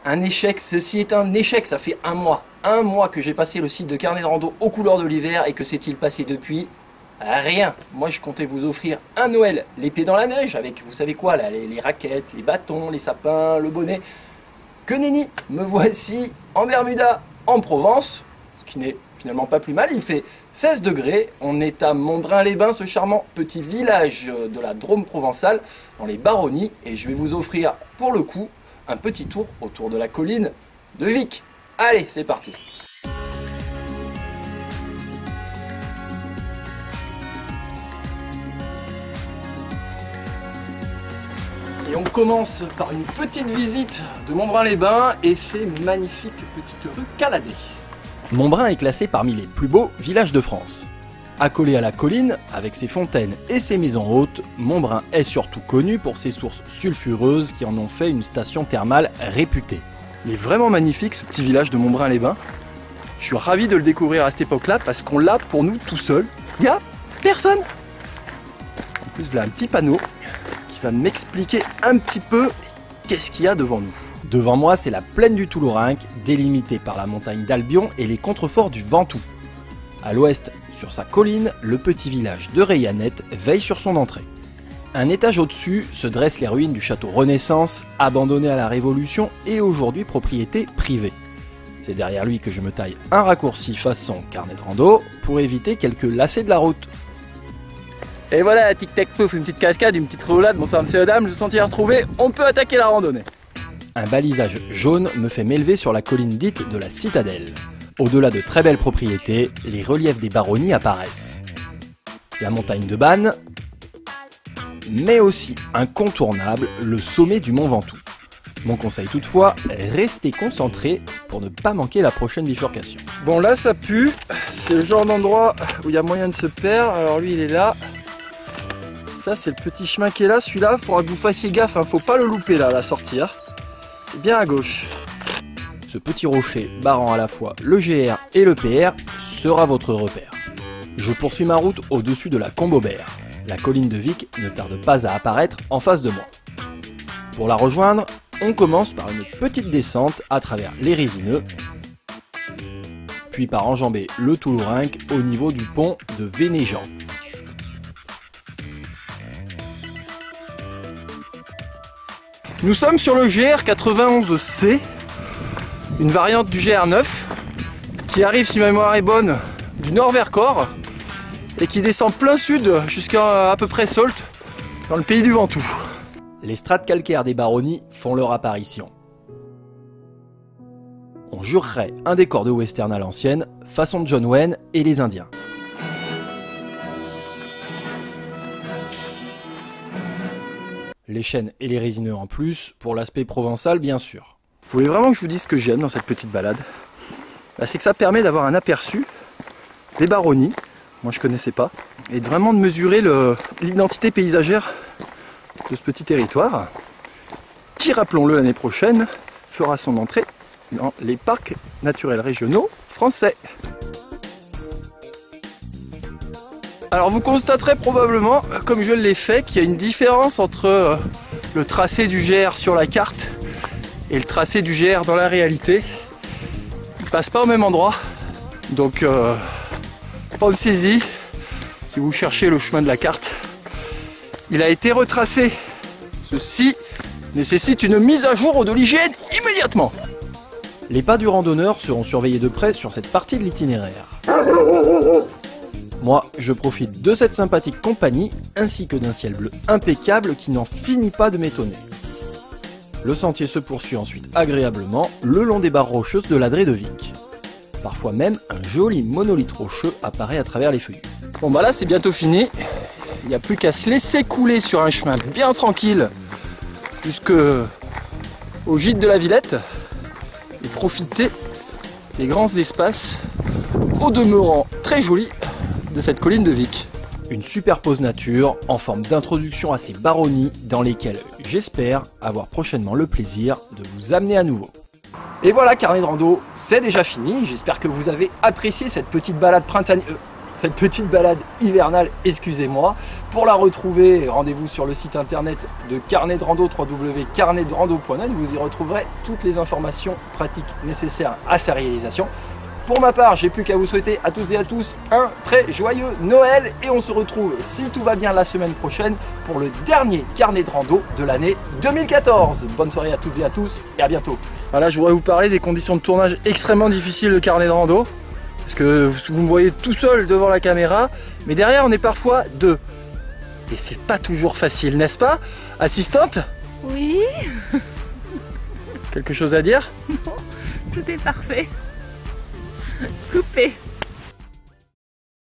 Un échec, ceci est un échec, ça fait un mois que j'ai passé le site de carnet de rando aux couleurs de l'hiver et que s'est-il passé depuis? Rien. Moi je comptais vous offrir un Noël, les pieds dans la neige avec vous savez quoi là, les raquettes, les bâtons, les sapins, le bonnet. Que nenni, me voici en Bermuda, en Provence, ce qui n'est finalement pas plus mal, il fait 16 degrés, on est à Montbrun-les-Bains, ce charmant petit village de la Drôme provençale, dans les Baronnies, et je vais vous offrir pour le coup un petit tour autour de la colline de Vic. Allez, c'est parti. Et on commence par une petite visite de Montbrun-les-Bains et ses magnifiques petites rues Caladé. Montbrun est classé parmi les plus beaux villages de France. Accolé à la colline, avec ses fontaines et ses maisons hautes, Montbrun est surtout connu pour ses sources sulfureuses qui en ont fait une station thermale réputée. Il est vraiment magnifique ce petit village de Montbrun-les-Bains. Je suis ravi de le découvrir à cette époque-là parce qu'on l'a pour nous tout seul. Il n'y a personne. En plus, voilà un petit panneau qui va m'expliquer un petit peu qu'est-ce qu'il y a devant nous. Devant moi, c'est la plaine du Toulourenc, délimitée par la montagne d'Albion et les contreforts du Ventoux. À l'ouest, sur sa colline, le petit village de Rayanette veille sur son entrée. Un étage au-dessus se dressent les ruines du château Renaissance, abandonné à la Révolution et aujourd'hui propriété privée. C'est derrière lui que je me taille un raccourci façon carnet de rando pour éviter quelques lacets de la route. Et voilà, tic-tac pouf, une petite cascade, une petite roulade, bonsoir monsieur dames, je sentirai retrouvé, on peut attaquer la randonnée. Un balisage jaune me fait m'élever sur la colline dite de la Citadelle. Au-delà de très belles propriétés, les reliefs des Baronnies apparaissent. La montagne de Bannes, mais aussi incontournable, le sommet du Mont Ventoux. Mon conseil toutefois, restez concentré pour ne pas manquer la prochaine bifurcation. Bon là ça pue, c'est le genre d'endroit où il y a moyen de se perdre, alors lui il est là. Ça c'est le petit chemin qui est là, celui-là, il faudra que vous fassiez gaffe, faut pas le louper là à la sortie. C'est bien à gauche. Ce petit rocher barrant à la fois le GR et le PR sera votre repère. Je poursuis ma route au-dessus de la Combe-Aubert. La colline de Vic ne tarde pas à apparaître en face de moi. Pour la rejoindre, on commence par une petite descente à travers les résineux, puis par enjamber le Toulourenc au niveau du pont de Vénéjean. Nous sommes sur le GR91C, une variante du GR9 qui arrive, si ma mémoire est bonne, du nord vers Corps et qui descend plein sud jusqu'à à peu près Sault, dans le pays du Ventoux. Les strates calcaires des Baronnies font leur apparition. On jurerait un décor de western à l'ancienne, façon John Wayne et les Indiens. Les chênes et les résineux en plus, pour l'aspect provençal bien sûr. Vous voulez vraiment que je vous dise ce que j'aime dans cette petite balade? C'est que ça permet d'avoir un aperçu des Baronnies, moi je connaissais pas, et vraiment de mesurer l'identité paysagère de ce petit territoire, qui rappelons-le l'année prochaine, fera son entrée dans les parcs naturels régionaux français. Alors vous constaterez probablement, comme je l'ai fait, qu'il y a une différence entre le tracé du GR sur la carte et le tracé du GR dans la réalité. Ils ne passent pas au même endroit, donc pensez-y si vous cherchez le chemin de la carte. Il a été retracé. Ceci nécessite une mise à jour de l'hygiène immédiatement. Les pas du randonneur seront surveillés de près sur cette partie de l'itinéraire. Moi, je profite de cette sympathique compagnie, ainsi que d'un ciel bleu impeccable qui n'en finit pas de m'étonner. Le sentier se poursuit ensuite agréablement le long des barres rocheuses de l'Adré de Vic. Parfois même, un joli monolithe rocheux apparaît à travers les feuillus. Bon bah là c'est bientôt fini, il n'y a plus qu'à se laisser couler sur un chemin bien tranquille jusque au gîte de la Villette et profiter des grands espaces, au demeurant très jolis, de cette colline de Vic. Une superpose nature en forme d'introduction à ces baronnies dans lesquelles j'espère avoir prochainement le plaisir de vous amener à nouveau. Et voilà, carnet de rando, c'est déjà fini. J'espère que vous avez apprécié cette petite balade printanière. cette petite balade hivernale, excusez-moi. Pour la retrouver, rendez-vous sur le site internet de Carnet de Rando, www.carnetderando.net. Vous y retrouverez toutes les informations pratiques nécessaires à sa réalisation. Pour ma part, j'ai plus qu'à vous souhaiter à toutes et à tous un très joyeux Noël et on se retrouve, si tout va bien, la semaine prochaine pour le dernier carnet de rando de l'année 2014. Bonne soirée à toutes et à tous et à bientôt. Voilà, je voudrais vous parler des conditions de tournage extrêmement difficiles de carnet de rando. Parce que vous me voyez tout seul devant la caméra, mais derrière on est parfois deux. Et c'est pas toujours facile, n'est-ce pas, assistante? Oui. Quelque chose à dire? Non, tout est parfait. Coupé.